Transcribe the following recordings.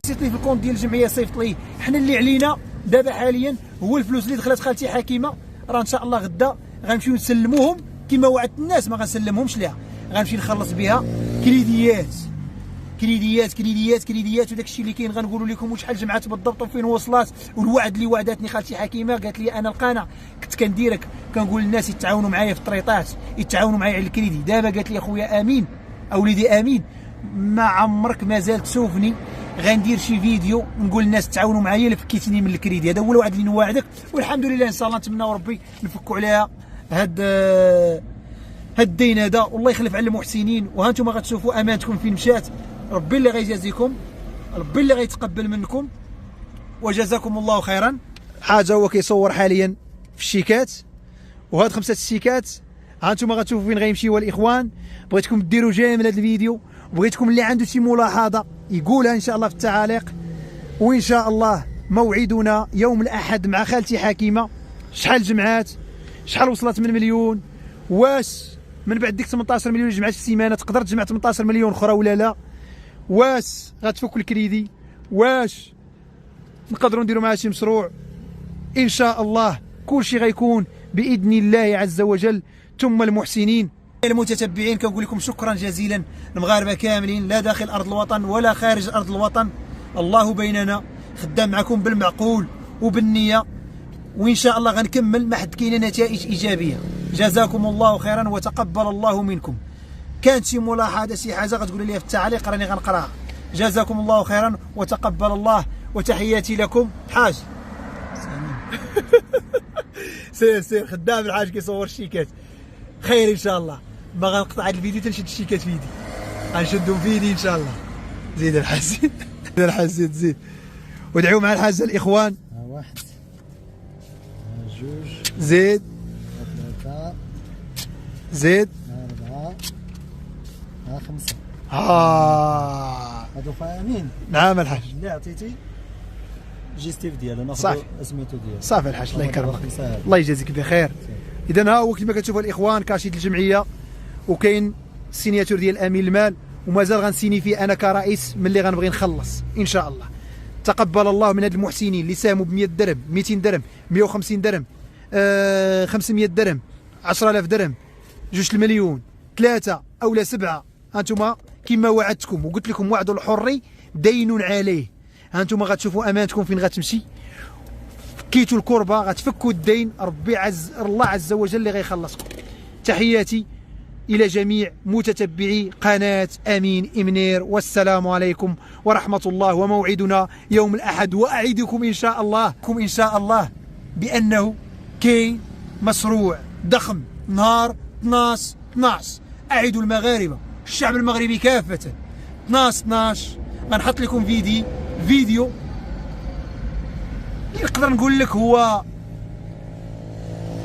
صيفط لي في الكونت ديال الجمعيه، صيفط لي. حنا اللي علينا دابا حاليا هو الفلوس اللي دخلت خالتي حكيمه، راه ان شاء الله غدا غنمشيو نسلموهم كما وعدت الناس، ما غنسلمهمش ليها، غنمشي نخلص بها كريديات كريديات كريديات كريديات. وداك الشيء اللي كاين غنقولوا لكم وشحال جمعات بالضبط وفين وصلات. والوعد اللي وعدتني خالتي حكيمه، قالت لي انا القناع كنت كنديرك كنقول للناس يتعاونوا معايا في الطريطات، يتعاونوا معايا على الكريدي. دابا قالت لي اخويا امين اوليدي امين، ما عمرك مازال تشوفني غندير شي فيديو نقول للناس تعاونوا معايا الا فكيتيني من الكريدي. هذا هو الوعد اللي نواعدك، والحمد لله ان شاء الله نتمناو ربي نفكوا عليها هاد الدين هذا، والله يخلف على المحسنين. وها انتم غتشوفوا امانتكم فين مشات، ربي اللي غيجازيكم، ربي اللي غيتقبل منكم، وجزاكم الله خيرا. حاجه هو كيصور حاليا في الشيكات، وهاد 5 الشيكات ها انتم غتشوفوا فين غيمشيو الاخوان. بغيتكم ديروا جيم لهذا الفيديو، وبغيتكم اللي عنده شي ملاحظه يقولها ان شاء الله في التعاليق. وان شاء الله موعدنا يوم الاحد مع خالتي حكيمه. شحال جمعات، شحال وصلت من مليون، واش من بعد ديك 18 مليون اللي جمعات في السيمانه تقدر تجمع 18 مليون اخرى ولا لا، واش غتفك الكريدي، واش نقدروا نديروا معها شي مشروع. ان شاء الله كلشي غيكون باذن الله عز وجل. ثم المحسنين المتتبعين كنقول لكم شكرا جزيلا، المغاربه كاملين لا داخل ارض الوطن ولا خارج ارض الوطن، الله بيننا، خدام معكم بالمعقول وبالنيه، وان شاء الله غنكمل ما حد كاينه نتائج ايجابيه. جزاكم الله خيرا وتقبل الله منكم. كانت شي ملاحظه شي حاجه غتقولوا لي في التعليق راني غنقراها. جزاكم الله خيرا وتقبل الله، وتحياتي لكم. حاج سير خدام الحاج كيصور الشيكات، خير ان شاء الله. ما غنقطع هذا الفيديو تنشد الشيكات في يدي، غنشدهم في يدي ان شاء الله. زيد الحاج زيد الحاج زيد ودعوا مع الحاج الاخوان. واحد جوج زيد ثلاثة زيد 4 5 هادو فاهمين. نعم الحاج اللي عطيتي جيستيف ديالو ناخذ صافي سميتو ديالو. صافي الحاج الله يكرمك، الله يجازيك بخير. اذا ها هو كما كتشوفوا الاخوان كاشيت الجمعيه، وكاين السيناتور ديال امين المال، ومازال غنسيني فيه انا كرئيس ملي غنبغي نخلص ان شاء الله. تقبل الله من هاد المحسنين اللي ساهموا ب 100 درهم 200 درهم 150 درهم 500 درهم 10000 درهم 2 المليون 3 أو 7. هانتوما كما وعدتكم وقلت لكم وعد الحر دين عليه. هانتوما غتشوفوا امانتكم فين غتمشي، فكيتوا الكربه غتفكوا الدين، ربي الله عز وجل اللي غيخلصكم. تحياتي الى جميع متتبعي قناه امين إمنير، والسلام عليكم ورحمه الله. وموعدنا يوم الاحد، واعدكم ان شاء الله بانه كاين مشروع ضخم نهار 12 اعدوا المغاربه الشعب المغربي كافه 12 غنحط لكم فيديو نقدر نقول لك هو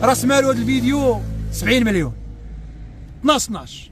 راس مال هذا الفيديو 70 مليون. 12